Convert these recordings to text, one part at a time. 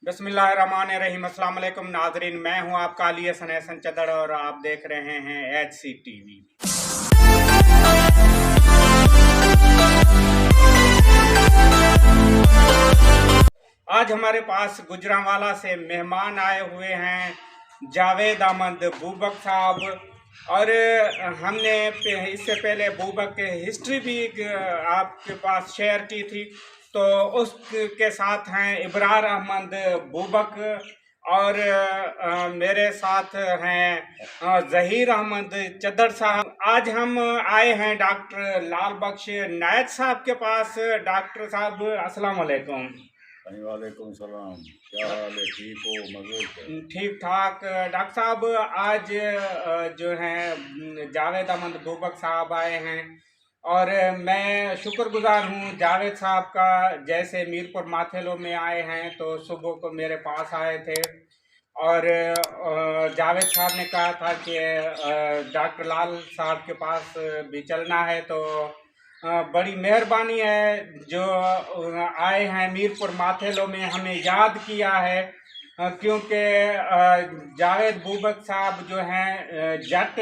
बिस्मिल्लाहिर्रहमानिर्रहीम। अस्सलाम वालेकुम नाजरीन, मैं हूं आपका अली हसन चदड़ और आप देख रहे हैं HC TV। आज हमारे पास गुजरांवाला से मेहमान आए हुए हैं जावेद अहमद बूबक साहब, और हमने इससे पहले बूबक की हिस्ट्री भी आपके पास शेयर की थी। तो उसके साथ हैं इब्रार अहमद बूबक, और मेरे साथ हैं ज़हीर अहमद चद्दड़ साहब। आज हम आए हैं डॉक्टर लाल बख्श नायत साहब के पास। डॉक्टर साहब अस्सलाम वालेकुम। वालेकुम सलाम, क्या हाल है? ठीक हो? मज़े? ठीक ठाक। डॉक्टर साहब आज जो हैं जावेद अहमद बूबक साहब आए हैं, और मैं शुक्रगुजार हूँ जावेद साहब का। जैसे मीरपुर माथेलो में आए हैं तो सुबह को मेरे पास आए थे, और जावेद साहब ने कहा था कि डॉक्टर लाल साहब के पास भी चलना है। तो बड़ी मेहरबानी है जो आए हैं मीरपुर माथेलो में, हमें याद किया है, क्योंकि जावेद बूबक साहब जो हैं जट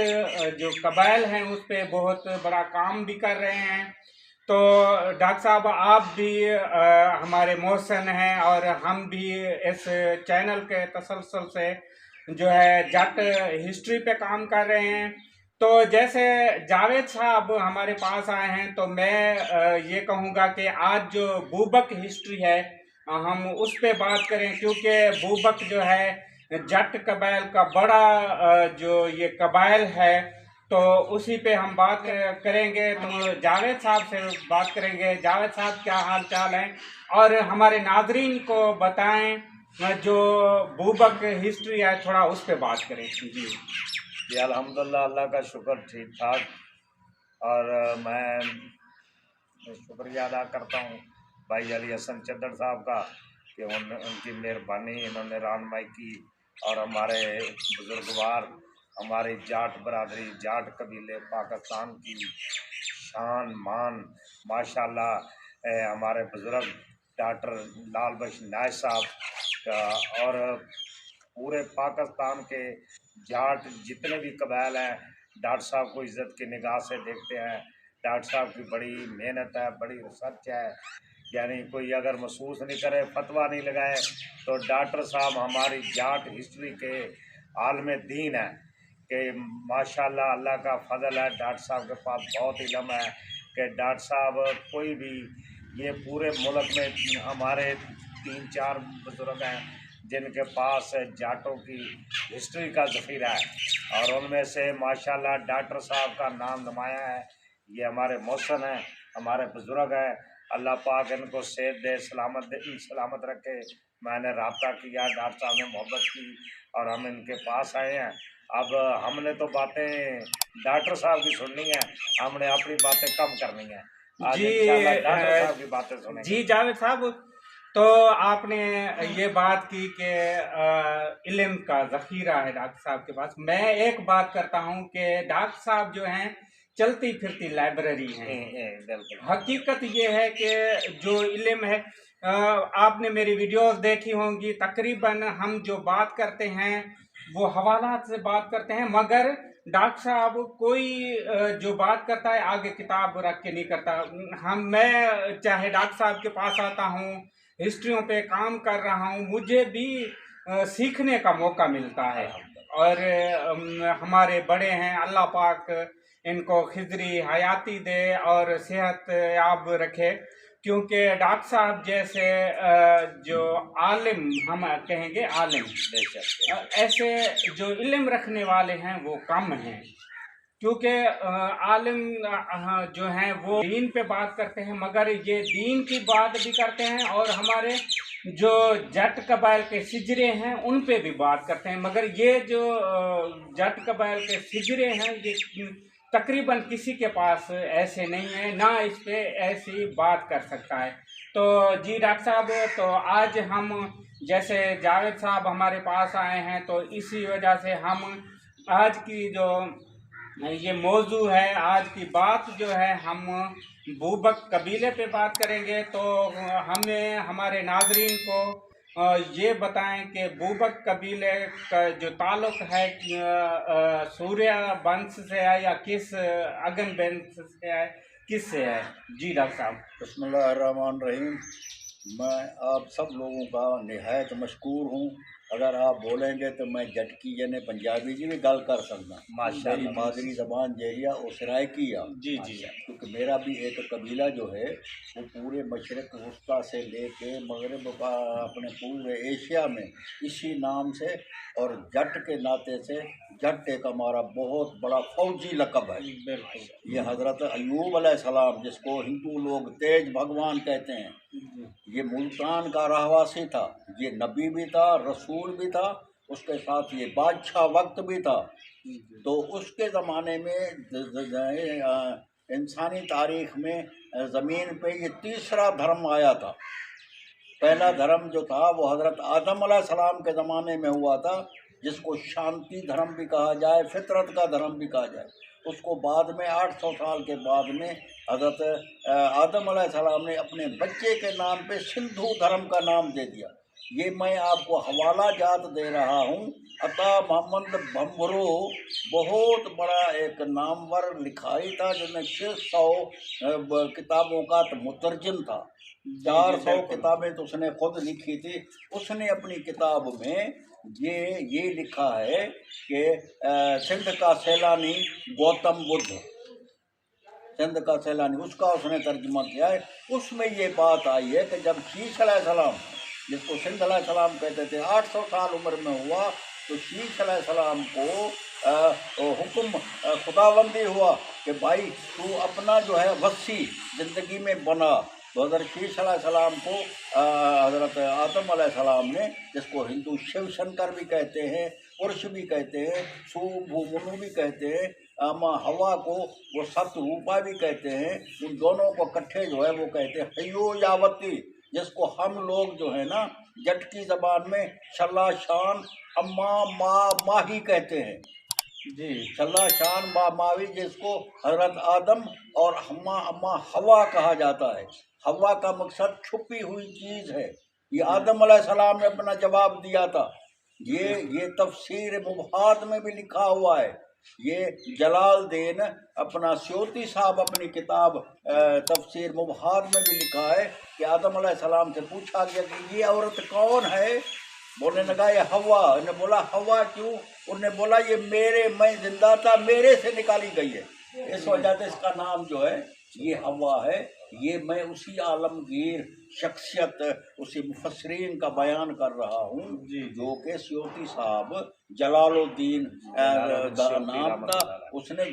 जो कबाइल हैं उस पर बहुत बड़ा काम भी कर रहे हैं। तो डॉक्टर साहब आप भी हमारे मोहसिन हैं, और हम भी इस चैनल के तसलसल से जो है जट हिस्ट्री पे काम कर रहे हैं। तो जैसे जावेद साहब हमारे पास आए हैं तो मैं ये कहूँगा कि आज जो बूबक हिस्ट्री है हम उस पे बात करें, क्योंकि बूबक जो है जट कबाइल का बड़ा जो ये कबाइल है, तो उसी पे हम बात करेंगे। तो जावेद साहब से बात करेंगे। जावेद साहब क्या हाल चाल है, और हमारे नाजरीन को बताएं जो बूबक हिस्ट्री है थोड़ा उस पे बात करें। जी अल्हम्दुलिल्लाह, अल्लाह का शुक्र, ठीक ठाक। और मैं शुक्रिया अदा करता हूँ भाई अली हसन चद्दड़ साहब का कि उनकी मेहरबानी, इन्होंने रहनुमाई की, और हमारे बुजुर्गवार, हमारी जाट बरादरी, जाट कबीले पाकिस्तान की शान मान माशाल्लाह हमारे बुजुर्ग डॉक्टर लाल बख्श नायत साहब का, और पूरे पाकिस्तान के जाट जितने भी कबाइल हैं डॉक्टर साहब को इज़्ज़त की निगाह से देखते हैं। डॉक्टर साहब की बड़ी मेहनत है, बड़ी रिसर्च है, यानी कोई अगर महसूस नहीं करे, फतवा नहीं लगाए, तो डॉक्टर साहब हमारी जाट हिस्ट्री के आलम दीन है कि माशाल्लाह अल्लाह का फजल है। डॉक्टर साहब के पास बहुत इल्म है कि डॉक्टर साहब कोई भी, ये पूरे मुल्क में हमारे 3-4 बुजुर्ग हैं जिनके पास जाटों की हिस्ट्री का ज़ख़ीरा है, और उनमें से माशाल्लाह डॉक्टर साहब का नाम नुमाया है। ये हमारे मोहसिन हैं, हमारे बुजुर्ग हैं। अल्लाह पाक इनको सेहत दे, सलामत रखे। मैंने रब्ता किया, डॉक्टर साहब ने मोहब्बत की, और हम इनके पास आए हैं। अब हमने तो बातें डॉक्टर साहब की सुननी है, हमने अपनी बातें कम करनी है। आज इंशाल्लाह डॉक्टर साहब की बातें सुनेंगे। जी जावेद साहब, तो आपने ये बात की कि इल्म का ज़ख़ीरा है डॉक्टर साहब के पास। मैं एक बात करता हूँ कि डॉक्टर साहब जो हैं चलती फिरती लाइब्रेरी हैं। हकीकत ये है कि जो इल्म है, आपने मेरी वीडियोस देखी होंगी, तकरीबन हम जो बात करते हैं वो हवालात से बात करते हैं, मगर डॉक्टर साहब कोई जो बात करता है आगे किताब रख के नहीं करता। मैं चाहे डॉक्टर साहब के पास आता हूँ, हिस्ट्रियों पे काम कर रहा हूँ, मुझे भी सीखने का मौका मिलता है। और हमारे बड़े हैं, अल्लाह पाक इनको खिजरी हयाती दे और सेहत याब रखे, क्योंकि डॉक्टर साहब जैसे जो आलिम, हम कहेंगे आलिम, ऐसे जो इल्म रखने वाले हैं वो कम हैं। क्योंकि आलिम जो हैं वो दीन पे बात करते हैं, मगर ये दीन की बात भी करते हैं, और हमारे जो जट कबाइल के सिजरे हैं उन पे भी बात करते हैं। मगर ये जो जट कबाइल के सिजरे हैं ये तकरीबन किसी के पास ऐसे नहीं है, ना इस पे ऐसी बात कर सकता है। तो जी डॉक्टर साहब, तो आज हम जैसे जावेद साहब हमारे पास आए हैं, तो इसी वजह से हम आज की जो ये मौजू है, आज की बात जो है, हम बूबक कबीले पे बात करेंगे। तो हमें हमारे नाजरीन को ये बताएं कि बूबक कबीले का जो ताल्लुक है सूर्य वंश से है या किस अगन वंश से है, किस से है? जी डॉक्टर साहब। बिस्मिल्लाहिर्रहमानिर्रहीम। मैं आप सब लोगों का निहायत मशकूर हूँ। अगर आप बोलेंगे तो मैं जटकी यानी पंजाबी जी भी गल कर सकता। माशाअल्लाह। मेरी मादरी ज़बान जेरिया और सराइकी है, जी जी। क्योंकि मेरा भी एक कबीला जो है वो पूरे मशरक़ वस्ता से लेके मगरब अपने पूरे एशिया में इसी नाम से, और जट के नाते से जट एक हमारा बहुत बड़ा फौजी लक़ब है। बिल्कुल। ये हज़रत अय्यूब अलैहिस्सलाम, जिसको हिंदू लोग तेज भगवान कहते हैं, ये मुल्तान का रहवासी था। ये नबी भी था, रसूल भी था, उसके साथ ये बादशाह वक्त भी था। तो उसके ज़माने में इंसानी तारीख़ में ज़मीन पे ये तीसरा धर्म आया था। पहला धर्म जो था वो हज़रत आदम अलैहिस्सलाम के ज़माने में हुआ था, जिसको शांति धर्म भी कहा जाए, फितरत का धर्म भी कहा जाए। उसको बाद में 800 साल के बाद में हज़रत आदम अलैहिस्सलाम ने अपने बच्चे के नाम पे सिंधु धर्म का नाम दे दिया। ये मैं आपको हवाला जात दे रहा हूँ। अता मोहम्मद भंभरो बहुत बड़ा एक नामवर लिखाई था, जिसने 600 किताबों का मुतरजम था। 400 किताबें तो उसने खुद लिखी थी। उसने अपनी किताब में ये लिखा है कि सिंध का सैलानी गौतम बुद्ध, सिंध का सैलानी, उसका उसने तर्जुमा किया है। उसमें ये बात आई है कि जब शीश अलैहिस्सलाम, जिसको सिंध अलैहिस्सलाम कहते थे, 800 साल उम्र में हुआ, तो शीश अलैहिस्सलाम को हुक्म खुदाबंदी हुआ कि भाई तू अपना जो है वसी ज़िंदगी में बना। तो हज़रत शीश अलैहिस्सलाम को हज़रत आदम अलैहिस्सलाम ने, जिसको हिंदू शिव शंकर भी कहते हैं, पुरुष भी कहते हैं, सुभुमनु भी कहते हैं, अम्मा हवा को वो सतरूपा भी कहते हैं, उन दोनों को इकट्ठे जो है वो कहते हैं हयो यावती, जिसको हम लोग जो है ना जट की ज़बान में शल्ला शान अम्मा माही कहते हैं। जी। शल्ला शान मावी, जिसको हज़रत आदम और अम्मा हवा कहा जाता है। हवा का मकसद छुपी हुई चीज़ है। ये आदम अलैहिस्सलाम ने अपना जवाब दिया था। ये तफसीर मुबहात में भी लिखा हुआ है। ये जलालुद्दीन अपना स्योती साहब अपनी किताब तफसीर मुबहात में भी लिखा है कि आदम अलैहिस्सलाम से पूछा गया कि ये औरत कौन है। बोलने लगा ये हवा। उन्हें बोला हवा क्यों? उन्हें बोला ये मैं जिंदा था, मेरे से निकाली गई है, इस वजह से इसका नाम जो है ये हवा है। ये मैं उसी आलमगीर शख्सियत, उसी मुफस्सरीन का बयान कर रहा हूँ जो कि स्योती साहब जलालुद्दीन नाम था। उसने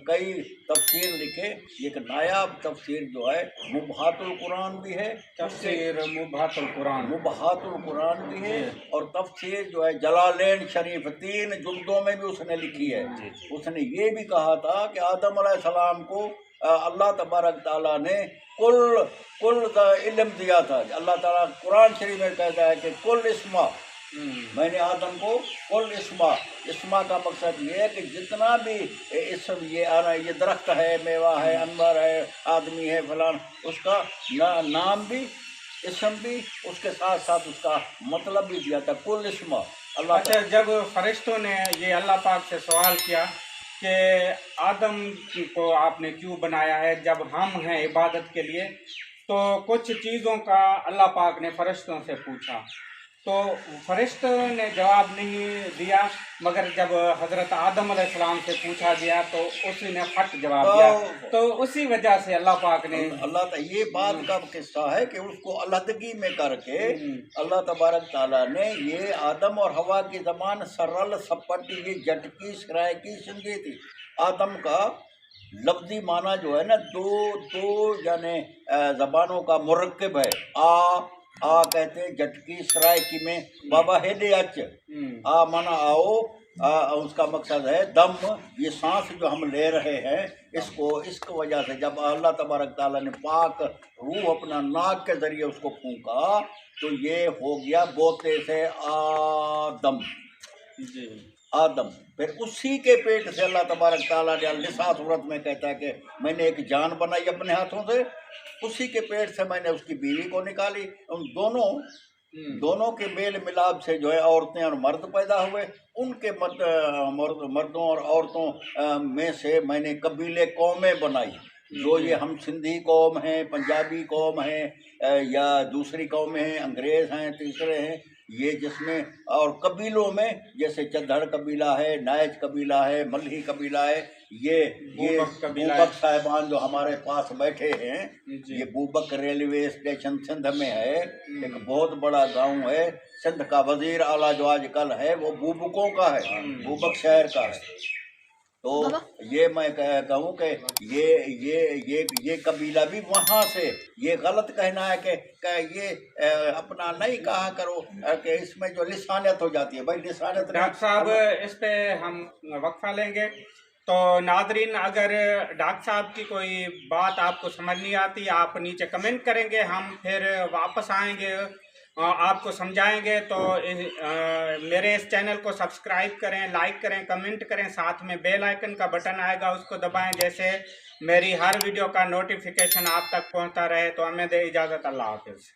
कई तफसीर लिखे। एक नायाब तफसीर जो है मुबहातुल कुरान भी है, तफसीर मुबहातुल कुरान भी है, और तफसीर जो है जलालैन शरीफ 3 जुल्दों में भी उसने लिखी है। उसने ये भी कहा था कि आदम अलैहिस्सलाम को अल्लाह तबारक ताला ने कुल इल्म दिया था। अल्लाह ताला कुरान शरीफ में कहता है कि कुल इस्मा, मैंने आदम को कुल इस्मा का मकसद ये है कि जितना भी इसम ये दरख्त है, मेवा है, अनवर है, आदमी है, फलान, उसका नाम भी, इसम भी, उसके साथ साथ उसका मतलब भी दिया था, कुल इस्मा अल्लाह। अच्छा, जब फरिश्तों ने ये अल्लाह पाक से सवाल किया कि आदम को आपने क्यों बनाया है जब हम हैं इबादत के लिए, तो कुछ चीज़ों का अल्लाह पाक ने फरिश्तों से पूछा, तो फरिश्तों ने जवाब नहीं दिया, मगर जब हज़रत आदम अलैहिस्सलाम से पूछा गया तो उसी ने फट जवाब दिया। तो उसी वजह से अल्लाह पाक ने ये बात का किस्सा है कि उसको अलहदगी में करके अल्लाह तबारक ताला ने ये आदम और हवा की ज़बान सरल सपट, ये जटकी सरायकी सिंधी थी। आदम का लफ्जी माना जो है ना, दो यानी ज़बानों का मुरक्कब है। आ कहते हैं जटकी सरायकी में बाबा हेडे अच, आ माना आओ, उसका मकसद है दम, ये सांस जो हम ले रहे हैं इसको वजह से जब अल्लाह तबारक ताला ने पाक रूह अपना नाक के ज़रिए उसको फूंका तो ये हो गया बोते से आदम। आदम फिर उसी के पेट से अल्लाह तबारक ताला ने लिसा सूरत में कहता है कि मैंने एक जान बनाई अपने हाथों से, उसी के पेट से मैंने उसकी बीवी को निकाली। उन दोनों दोनों के मेल मिलाप से जो है औरतें और मर्द पैदा हुए। उनके मर्दों और औरतों में से मैंने कबीले कौमें बनाई। जो ये हम सिंधी कौम हैं, पंजाबी कौम हैं, या दूसरी कौमें हैं, अंग्रेज़ हैं, तीसरे हैं, ये जिसमें और कबीलों में जैसे चद्दड़ कबीला है, नायज कबीला है, मल्ही कबीला है, ये बूबक कबीला बूबक साहिबान जो हमारे पास बैठे हैं, जी। ये बूबक रेलवे स्टेशन सिंध में है। एक बहुत बड़ा गांव है सिंध का। वजीर आला जो आजकल है वो बूबकों का है, बूबक शहर का है। तो ये मैं कहूँ कि ये कबीला भी वहाँ से, ये गलत कहना है कि ये अपना नहीं कहा करो कि इसमें जो लिसानियत हो जाती है। भाई लिसानियत डॉक्टर साहब इस पे हम वक्फा लेंगे। तो नादरीन, अगर डॉक्टर साहब की कोई बात आपको समझ नहीं आती, आप नीचे कमेंट करेंगे, हम फिर वापस आएंगे, आपको समझाएंगे। तो मेरे इस चैनल को सब्सक्राइब करें, लाइक करें, कमेंट करें, साथ में बेल आइकन का बटन आएगा उसको दबाएं, जैसे मेरी हर वीडियो का नोटिफिकेशन आप तक पहुंचता रहे। तो हमें दे इजाज़त, अल्लाह हाफिज़।